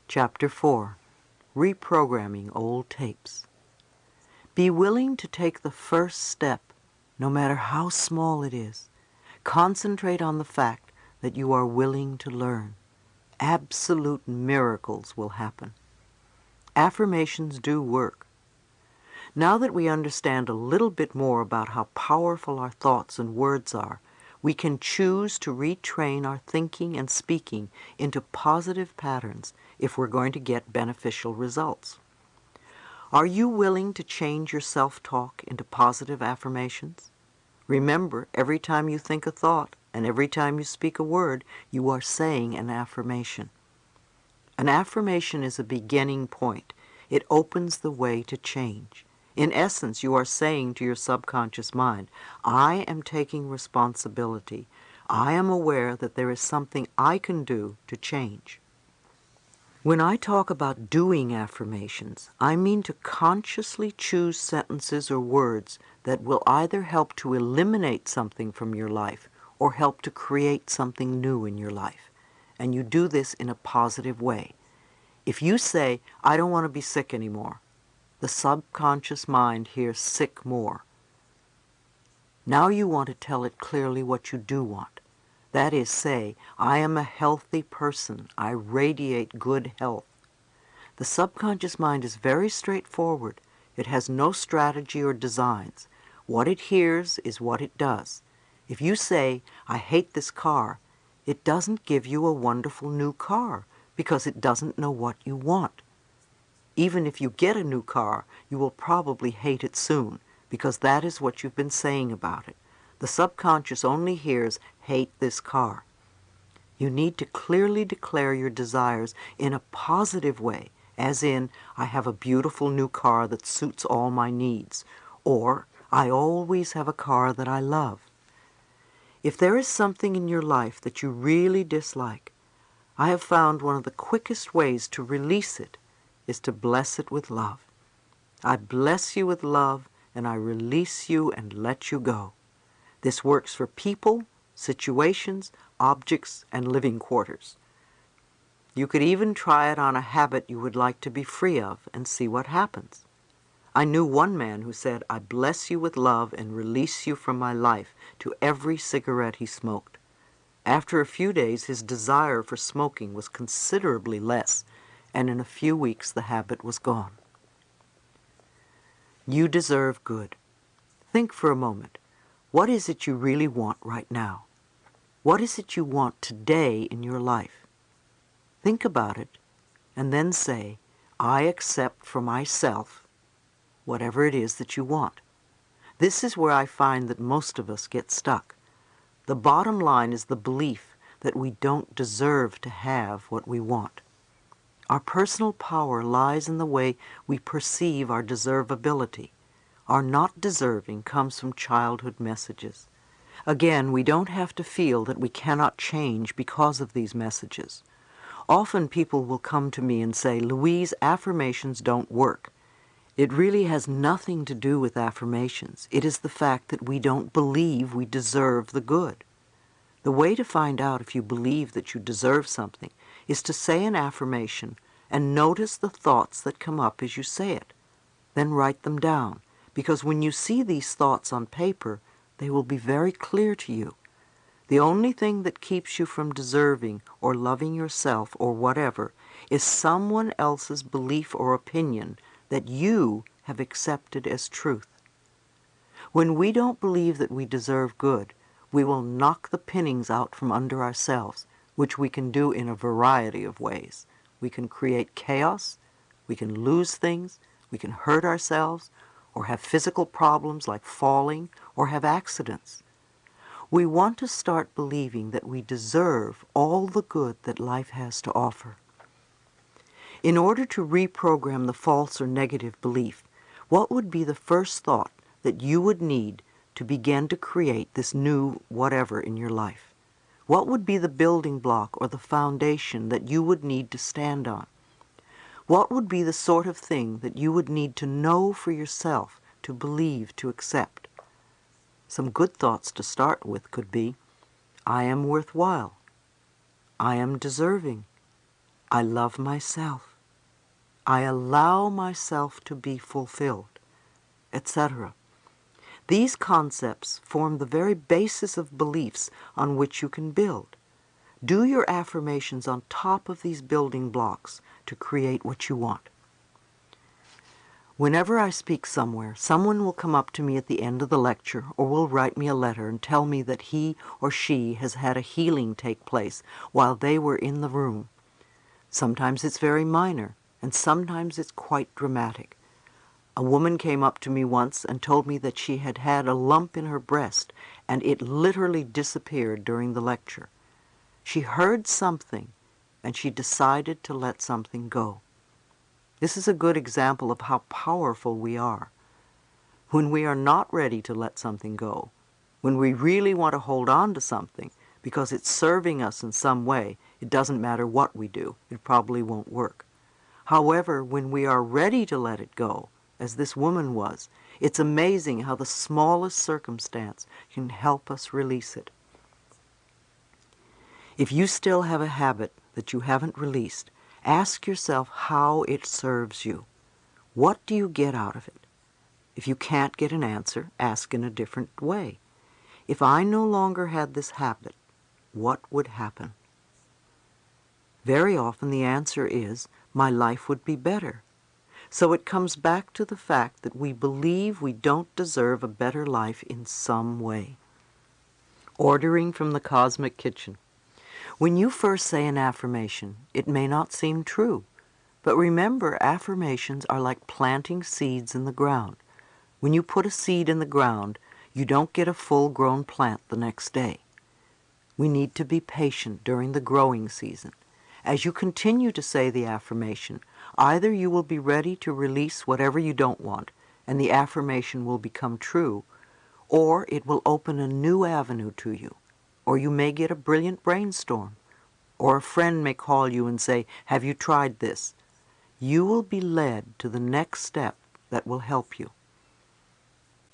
Chapter 4. Reprogramming Old Tapes. Be willing to take the first step, no matter how small it is. Concentrate on the fact that you are willing to learn. Absolute miracles will happen. Affirmations do work. Now that we understand a little bit more about how powerful our thoughts and words are, we can choose to retrain our thinking and speaking into positive patterns if we're going to get beneficial results. Are you willing to change your self-talk into positive affirmations? Remember, every time you think a thought and every time you speak a word, you are saying an affirmation. An affirmation is a beginning point. It opens the way to change. In essence, you are saying to your subconscious mind, I am taking responsibility. I am aware that there is something I can do to change. When I talk about doing affirmations, I mean to consciously choose sentences or words that will either help to eliminate something from your life or help to create something new in your life. And you do this in a positive way. If you say, I don't want to be sick anymore, the subconscious mind hears sick more. Now you want to tell it clearly what you do want. That is, say, I am a healthy person. I radiate good health. The subconscious mind is very straightforward. It has no strategy or designs. What it hears is what it does. If you say, I hate this car, it doesn't give you a wonderful new car because it doesn't know what you want. Even if you get a new car, you will probably hate it soon, because that is what you've been saying about it. The subconscious only hears, hate this car. You need to clearly declare your desires in a positive way, as in, I have a beautiful new car that suits all my needs, or I always have a car that I love. If there is something in your life that you really dislike, I have found one of the quickest ways to release it is to bless it with love. I bless you with love, and I release you and let you go. This works for people, situations, objects, and living quarters. You could even try it on a habit you would like to be free of and see what happens. I knew one man who said, I bless you with love and release you from my life to every cigarette he smoked. After a few days, his desire for smoking was considerably less, and in a few weeks the habit was gone. You deserve good. Think for a moment. What is it you really want right now? What is it you want today in your life? Think about it, and then say, I accept for myself whatever it is that you want. This is where I find that most of us get stuck. The bottom line is the belief that we don't deserve to have what we want. Our personal power lies in the way we perceive our deservability. Our not deserving comes from childhood messages. Again, we don't have to feel that we cannot change because of these messages. Often people will come to me and say, Louise, affirmations don't work. It really has nothing to do with affirmations. It is the fact that we don't believe we deserve the good. The way to find out if you believe that you deserve something is to say an affirmation and notice the thoughts that come up as you say it. Then write them down, because when you see these thoughts on paper, they will be very clear to you. The only thing that keeps you from deserving or loving yourself or whatever is someone else's belief or opinion that you have accepted as truth. When we don't believe that we deserve good, we will knock the pinnings out from under ourselves, which we can do in a variety of ways. We can create chaos, we can lose things, we can hurt ourselves, or have physical problems like falling, or have accidents. We want to start believing that we deserve all the good that life has to offer. In order to reprogram the false or negative belief, what would be the first thought that you would need to begin to create this new whatever in your life? What would be the building block or the foundation that you would need to stand on? What would be the sort of thing that you would need to know for yourself, to believe, to accept? Some good thoughts to start with could be, I am worthwhile. I am deserving. I love myself. I allow myself to be fulfilled, etc. These concepts form the very basis of beliefs on which you can build. Do your affirmations on top of these building blocks to create what you want. Whenever I speak somewhere, someone will come up to me at the end of the lecture or will write me a letter and tell me that he or she has had a healing take place while they were in the room. Sometimes it's very minor, and sometimes it's quite dramatic. A woman came up to me once and told me that she had had a lump in her breast, and it literally disappeared during the lecture. She heard something, and she decided to let something go. This is a good example of how powerful we are. When we are not ready to let something go, when we really want to hold on to something because it's serving us in some way, it doesn't matter what we do, it probably won't work. However, when we are ready to let it go, as this woman was, it's amazing how the smallest circumstance can help us release it. If you still have a habit that you haven't released, ask yourself how it serves you. What do you get out of it? If you can't get an answer, ask in a different way. If I no longer had this habit, what would happen? Very often the answer is, my life would be better. So it comes back to the fact that we believe we don't deserve a better life in some way. Ordering from the cosmic kitchen. When you first say an affirmation, it may not seem true. But remember, affirmations are like planting seeds in the ground. When you put a seed in the ground, you don't get a full-grown plant the next day. We need to be patient during the growing season. As you continue to say the affirmation, either you will be ready to release whatever you don't want, and the affirmation will become true, or it will open a new avenue to you, or you may get a brilliant brainstorm, or a friend may call you and say, "Have you tried this?" You will be led to the next step that will help you.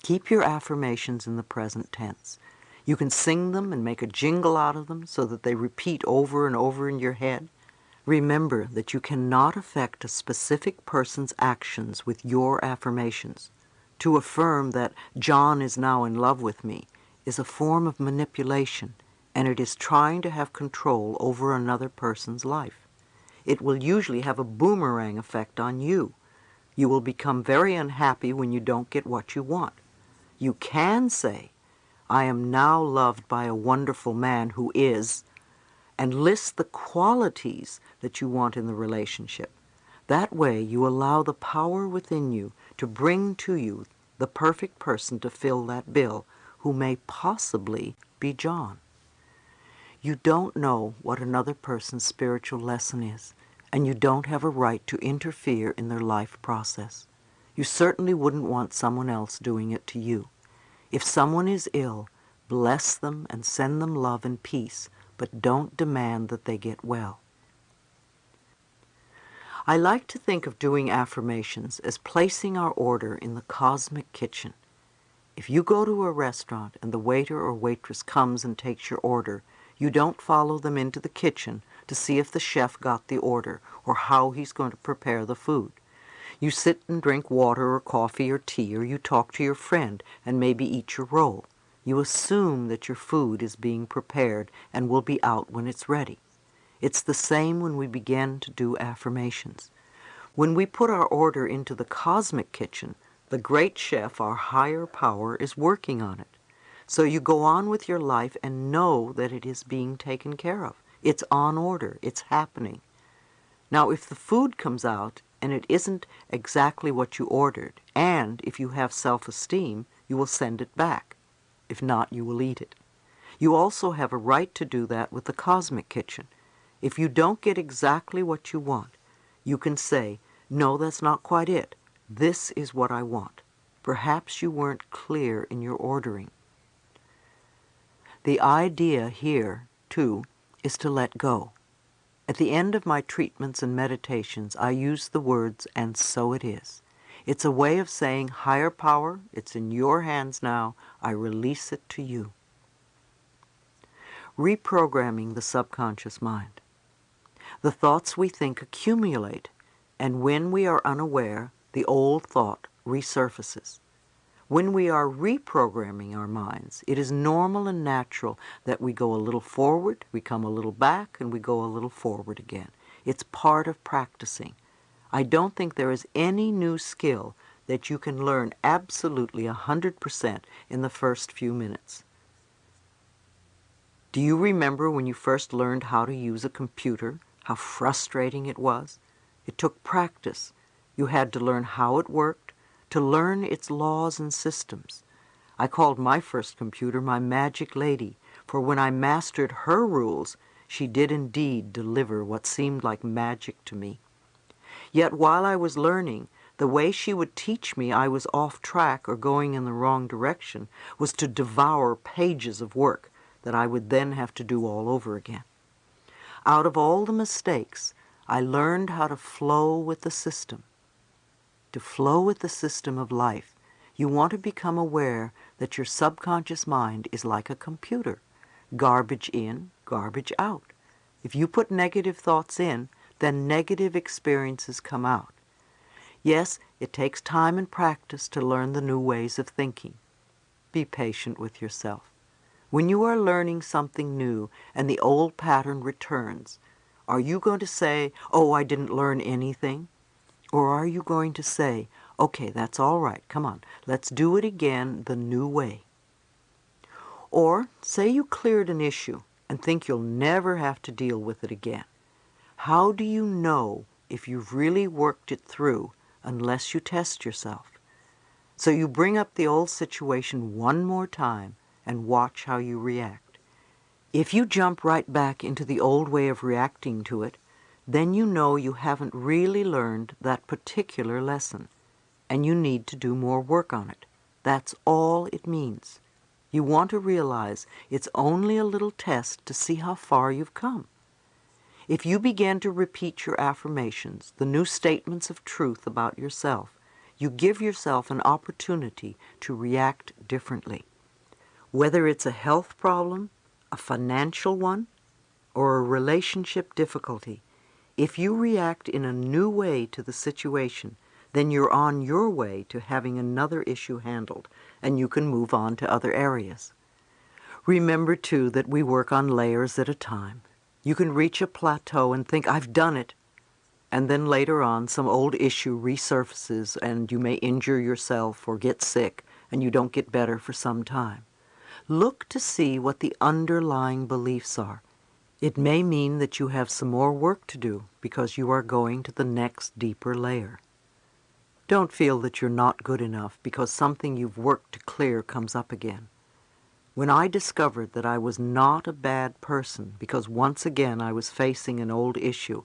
Keep your affirmations in the present tense. You can sing them and make a jingle out of them so that they repeat over and over in your head. Remember that you cannot affect a specific person's actions with your affirmations. To affirm that John is now in love with me is a form of manipulation, and it is trying to have control over another person's life. It will usually have a boomerang effect on you. You will become very unhappy when you don't get what you want. You can say, "I am now loved by a wonderful man who is," and list the qualities that you want in the relationship. That way you allow the power within you to bring to you the perfect person to fill that bill, who may possibly be John. You don't know what another person's spiritual lesson is, and you don't have a right to interfere in their life process. You certainly wouldn't want someone else doing it to you. If someone is ill, bless them and send them love and peace, but don't demand that they get well. I like to think of doing affirmations as placing our order in the cosmic kitchen. If you go to a restaurant and the waiter or waitress comes and takes your order, you don't follow them into the kitchen to see if the chef got the order or how he's going to prepare the food. You sit and drink water or coffee or tea, or you talk to your friend and maybe eat your roll. You assume that your food is being prepared and will be out when it's ready. It's the same when we begin to do affirmations. When we put our order into the cosmic kitchen, the great chef, our higher power, is working on it. So you go on with your life and know that it is being taken care of. It's on order. It's happening. Now, if the food comes out and it isn't exactly what you ordered, and if you have self-esteem, you will send it back. If not, you will eat it. You also have a right to do that with the cosmic kitchen. If you don't get exactly what you want, you can say, "No, that's not quite it. This is what I want." Perhaps you weren't clear in your ordering. The idea here, too, is to let go. At the end of my treatments and meditations, I use the words, "and so it is." It's a way of saying, higher power, it's in your hands now. I release it to you. Reprogramming the subconscious mind. The thoughts we think accumulate, and when we are unaware, the old thought resurfaces. When we are reprogramming our minds, it is normal and natural that we go a little forward, we come a little back, and we go a little forward again. It's part of practicing. I don't think there is any new skill that you can learn absolutely 100% in the first few minutes. Do you remember when you first learned how to use a computer, how frustrating it was? It took practice. You had to learn how it worked, to learn its laws and systems. I called my first computer my magic lady, for when I mastered her rules, she did indeed deliver what seemed like magic to me. Yet while I was learning, the way she would teach me I was off track or going in the wrong direction was to devour pages of work that I would then have to do all over again. Out of all the mistakes, I learned how to flow with the system. To flow with the system of life, you want to become aware that your subconscious mind is like a computer. Garbage in, garbage out. If you put negative thoughts in, then negative experiences come out. Yes, it takes time and practice to learn the new ways of thinking. Be patient with yourself. When you are learning something new and the old pattern returns, are you going to say, "Oh, I didn't learn anything"? Or are you going to say, "Okay, that's all right, come on, let's do it again the new way"? Or say you cleared an issue and think you'll never have to deal with it again. How do you know if you've really worked it through unless you test yourself? So you bring up the old situation one more time and watch how you react. If you jump right back into the old way of reacting to it, then you know you haven't really learned that particular lesson, and you need to do more work on it. That's all it means. You want to realize it's only a little test to see how far you've come. If you begin to repeat your affirmations, the new statements of truth about yourself, you give yourself an opportunity to react differently. Whether it's a health problem, a financial one, or a relationship difficulty, if you react in a new way to the situation, then you're on your way to having another issue handled, and you can move on to other areas. Remember, too, that we work on layers at a time. You can reach a plateau and think, "I've done it," and then later on some old issue resurfaces and you may injure yourself or get sick, and you don't get better for some time. Look to see what the underlying beliefs are. It may mean that you have some more work to do because you are going to the next deeper layer. Don't feel that you're not good enough because something you've worked to clear comes up again. When I discovered that I was not a bad person because once again I was facing an old issue,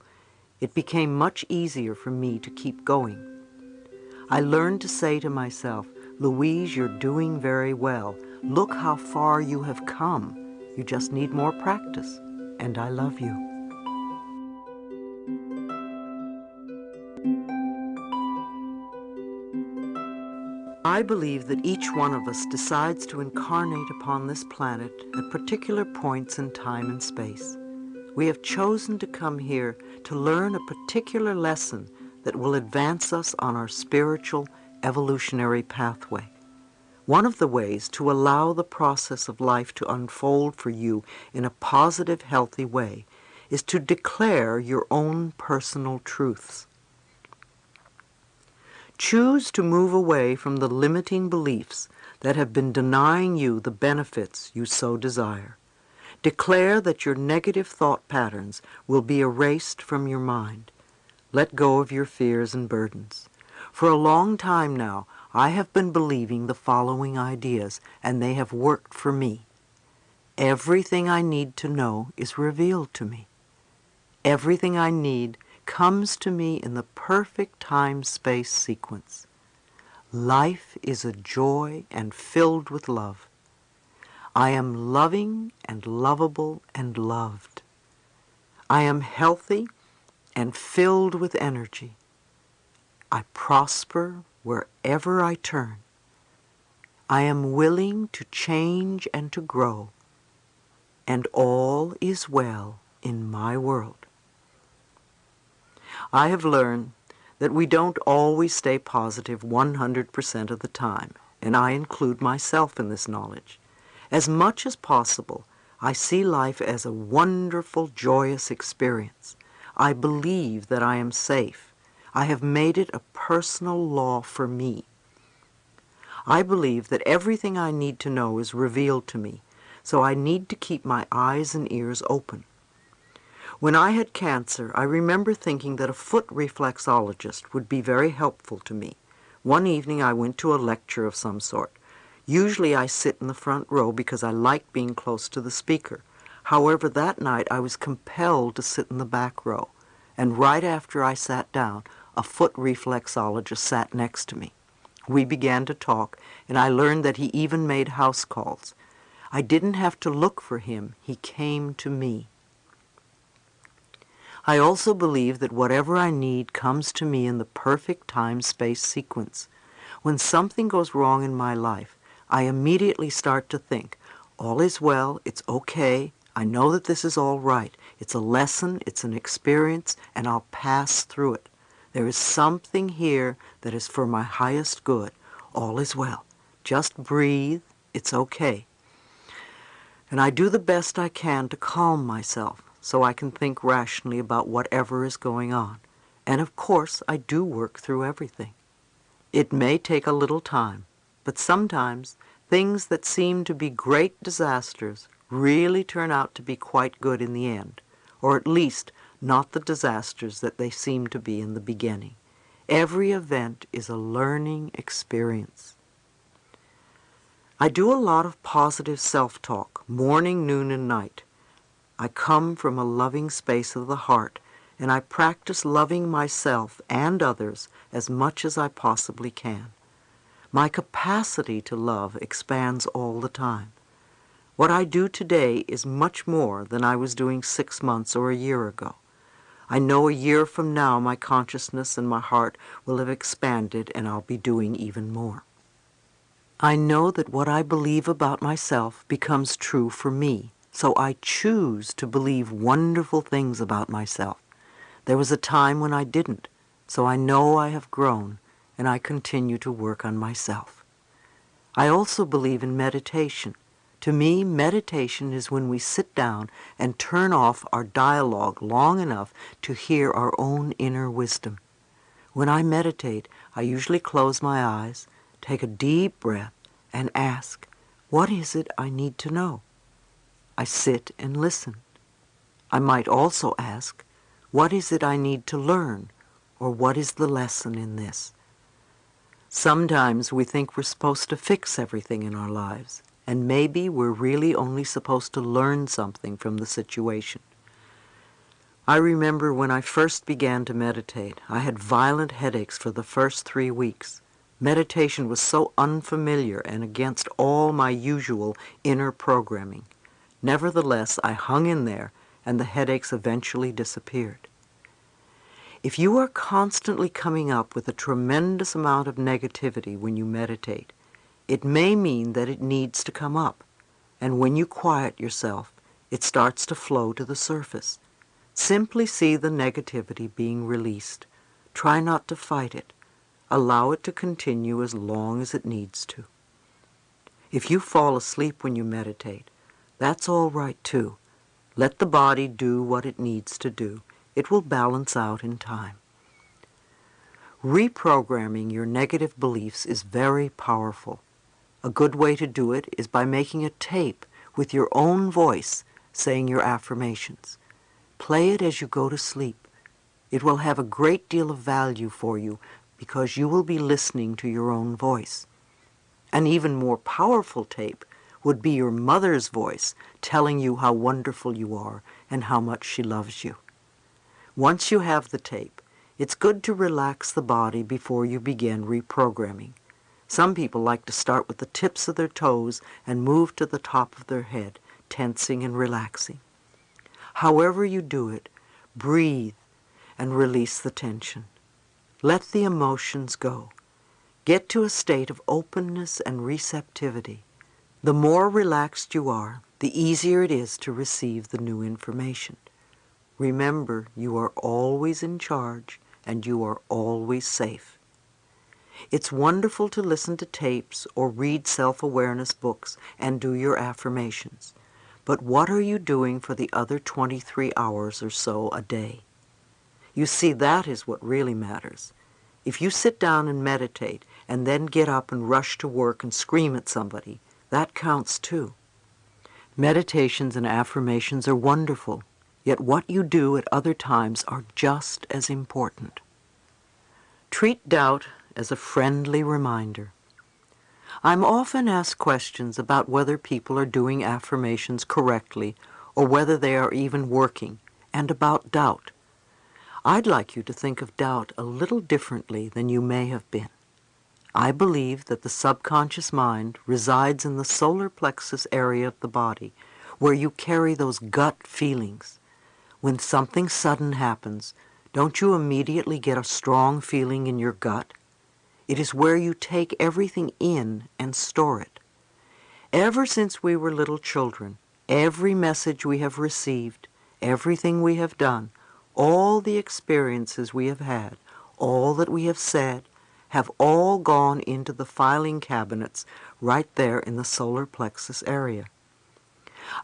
it became much easier for me to keep going. I learned to say to myself, "Louise, you're doing very well. Look how far you have come. You just need more practice, and I love you." I believe that each one of us decides to incarnate upon this planet at particular points in time and space. We have chosen to come here to learn a particular lesson that will advance us on our spiritual evolutionary pathway. One of the ways to allow the process of life to unfold for you in a positive, healthy way is to declare your own personal truths. Choose to move away from the limiting beliefs that have been denying you the benefits you so desire. Declare that your negative thought patterns will be erased from your mind. Let go of your fears and burdens. For a long time now, I have been believing the following ideas, and they have worked for me. Everything I need to know is revealed to me. Everything I need comes to me in the perfect time-space sequence. Life is a joy and filled with love. I am loving and lovable and loved. I am healthy and filled with energy. I prosper wherever I turn. I am willing to change and to grow, and all is well in my world. I have learned that we don't always stay positive 100% of the time, and I include myself in this knowledge. As much as possible, I see life as a wonderful, joyous experience. I believe that I am safe. I have made it a personal law for me. I believe that everything I need to know is revealed to me, so I need to keep my eyes and ears open. When I had cancer, I remember thinking that a foot reflexologist would be very helpful to me. One evening I went to a lecture of some sort. Usually I sit in the front row because I like being close to the speaker. However, that night I was compelled to sit in the back row, and right after I sat down, a foot reflexologist sat next to me. We began to talk, and I learned that he even made house calls. I didn't have to look for him. He came to me. I also believe that whatever I need comes to me in the perfect time-space sequence. When something goes wrong in my life, I immediately start to think, all is well, it's okay, I know that this is all right. It's a lesson, it's an experience, and I'll pass through it. There is something here that is for my highest good. All is well. Just breathe, it's okay. And I do the best I can to calm myself so I can think rationally about whatever is going on. And of course, I do work through everything. It may take a little time, but sometimes things that seem to be great disasters really turn out to be quite good in the end, or at least not the disasters that they seem to be in the beginning. Every event is a learning experience. I do a lot of positive self-talk, morning, noon, and night. I come from a loving space of the heart, and I practice loving myself and others as much as I possibly can. My capacity to love expands all the time. What I do today is much more than I was doing 6 months or a year ago. I know a year from now my consciousness and my heart will have expanded and I'll be doing even more. I know that what I believe about myself becomes true for me, so I choose to believe wonderful things about myself. There was a time when I didn't, so I know I have grown, and I continue to work on myself. I also believe in meditation. To me, meditation is when we sit down and turn off our dialogue long enough to hear our own inner wisdom. When I meditate, I usually close my eyes, take a deep breath, and ask, what is it I need to know? I sit and listen. I might also ask, what is it I need to learn, or what is the lesson in this? Sometimes we think we're supposed to fix everything in our lives, and maybe we're really only supposed to learn something from the situation. I remember when I first began to meditate, I had violent headaches for the first 3 weeks. Meditation was so unfamiliar and against all my usual inner programming. Nevertheless, I hung in there, and the headaches eventually disappeared. If you are constantly coming up with a tremendous amount of negativity when you meditate, it may mean that it needs to come up, and when you quiet yourself, it starts to flow to the surface. Simply see the negativity being released. Try not to fight it. Allow it to continue as long as it needs to. If you fall asleep when you meditate, that's all right too. Let the body do what it needs to do. It will balance out in time. Reprogramming your negative beliefs is very powerful. A good way to do it is by making a tape with your own voice saying your affirmations. Play it as you go to sleep. It will have a great deal of value for you because you will be listening to your own voice. An even more powerful tape would be your mother's voice telling you how wonderful you are and how much she loves you. Once you have the tape, it's good to relax the body before you begin reprogramming. Some people like to start with the tips of their toes and move to the top of their head, tensing and relaxing. However you do it, breathe and release the tension. Let the emotions go. Get to a state of openness and receptivity. The more relaxed you are, the easier it is to receive the new information. Remember, you are always in charge and you are always safe. It's wonderful to listen to tapes or read self-awareness books and do your affirmations. But what are you doing for the other 23 hours or so a day? You see, that is what really matters. If you sit down and meditate and then get up and rush to work and scream at somebody, that counts too. Meditations and affirmations are wonderful, yet what you do at other times are just as important. Treat doubt as a friendly reminder. I'm often asked questions about whether people are doing affirmations correctly or whether they are even working, and about doubt. I'd like you to think of doubt a little differently than you may have been. I believe that the subconscious mind resides in the solar plexus area of the body, where you carry those gut feelings. When something sudden happens, don't you immediately get a strong feeling in your gut? It is where you take everything in and store it. Ever since we were little children, every message we have received, everything we have done, all the experiences we have had, all that we have said, have all gone into the filing cabinets right there in the solar plexus area.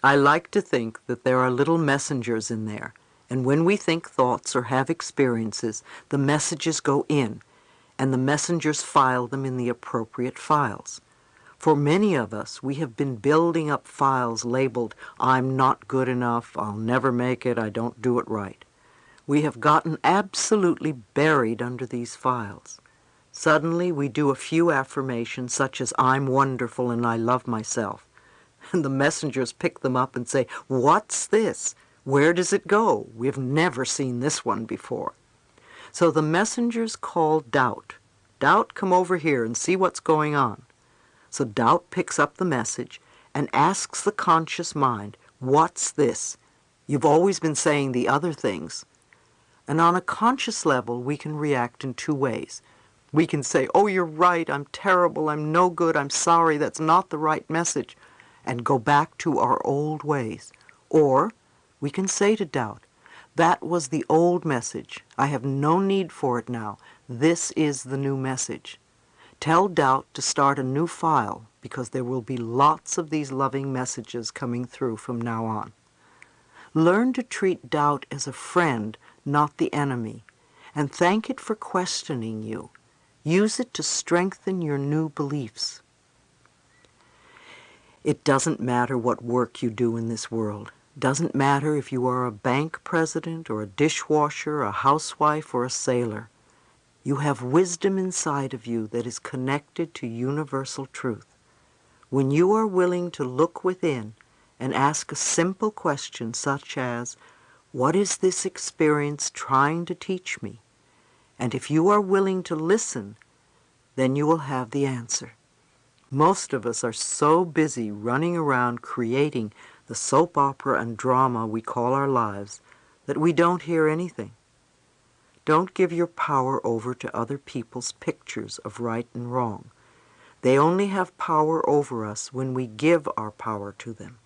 I like to think that there are little messengers in there, and when we think thoughts or have experiences, the messages go in, and the messengers file them in the appropriate files. For many of us, we have been building up files labeled, "I'm not good enough, I'll never make it, I don't do it right." We have gotten absolutely buried under these files. Suddenly we do a few affirmations such as, "I'm wonderful and I love myself." And the messengers pick them up and say, "What's this? Where does it go? We've never seen this one before." So the messengers call doubt. "Doubt, come over here and see what's going on." So doubt picks up the message and asks the conscious mind, "What's this? You've always been saying the other things." And on a conscious level, we can react in two ways. We can say, "Oh, you're right, I'm terrible, I'm no good, I'm sorry, that's not the right message," and go back to our old ways. Or we can say to doubt, "That was the old message. I have no need for it now. This is the new message." Tell doubt to start a new file, because there will be lots of these loving messages coming through from now on. Learn to treat doubt as a friend, not the enemy, and thank it for questioning you. Use it to strengthen your new beliefs. It doesn't matter what work you do in this world. Doesn't matter if you are a bank president or a dishwasher, a housewife or a sailor. You have wisdom inside of you that is connected to universal truth. When you are willing to look within and ask a simple question such as, "What is this experience trying to teach me?" And if you are willing to listen, then you will have the answer. Most of us are so busy running around creating the soap opera and drama we call our lives that we don't hear anything. Don't give your power over to other people's pictures of right and wrong. They only have power over us when we give our power to them.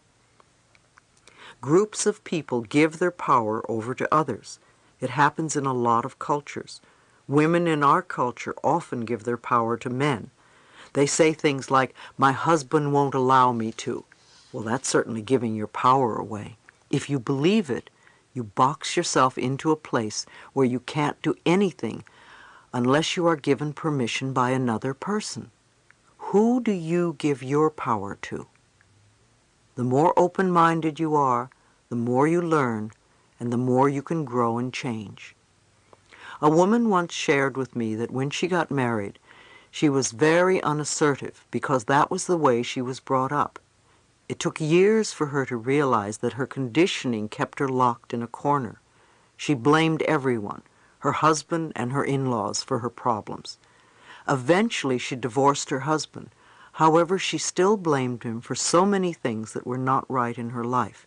Groups of people give their power over to others. It happens in a lot of cultures. Women in our culture often give their power to men. They say things like, "My husband won't allow me to." Well, that's certainly giving your power away. If you believe it, you box yourself into a place where you can't do anything unless you are given permission by another person. Who do you give your power to? The more open-minded you are, the more you learn, and the more you can grow and change. A woman once shared with me that when she got married, she was very unassertive because that was the way she was brought up. It took years for her to realize that her conditioning kept her locked in a corner. She blamed everyone, her husband and her in-laws, for her problems. Eventually she divorced her husband. However, she still blamed him for so many things that were not right in her life.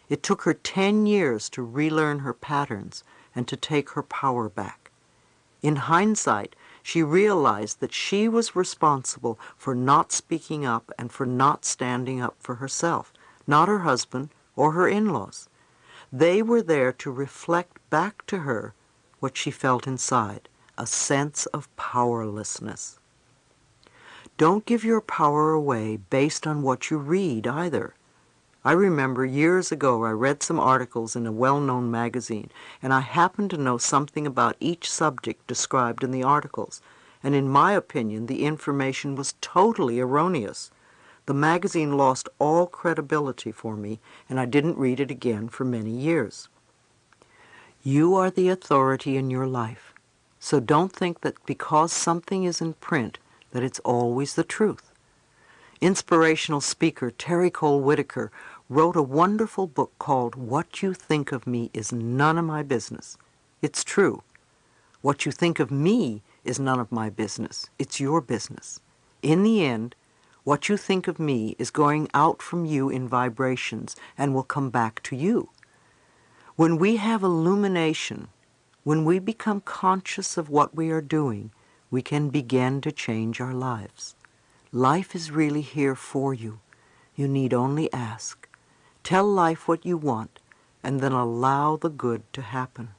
It took her 10 years to relearn her patterns and to take her power back. In hindsight, she realized that she was responsible for not speaking up and for not standing up for herself, not her husband or her in-laws. They were there to reflect back to her what she felt inside, a sense of powerlessness. Don't give your power away based on what you read either. I remember years ago I read some articles in a well-known magazine, and I happened to know something about each subject described in the articles, and in my opinion the information was totally erroneous. The magazine lost all credibility for me, and I didn't read it again for many years. You are the authority in your life, so don't think that because something is in print that it's always the truth. Inspirational speaker Terry Cole Whitaker wrote a wonderful book called What You Think of Me Is None of My Business. It's true. What you think of me is none of my business. It's your business. In the end, what you think of me is going out from you in vibrations and will come back to you. When we have illumination, when we become conscious of what we are doing, we can begin to change our lives. Life is really here for you. You need only ask. Tell life what you want, and then allow the good to happen.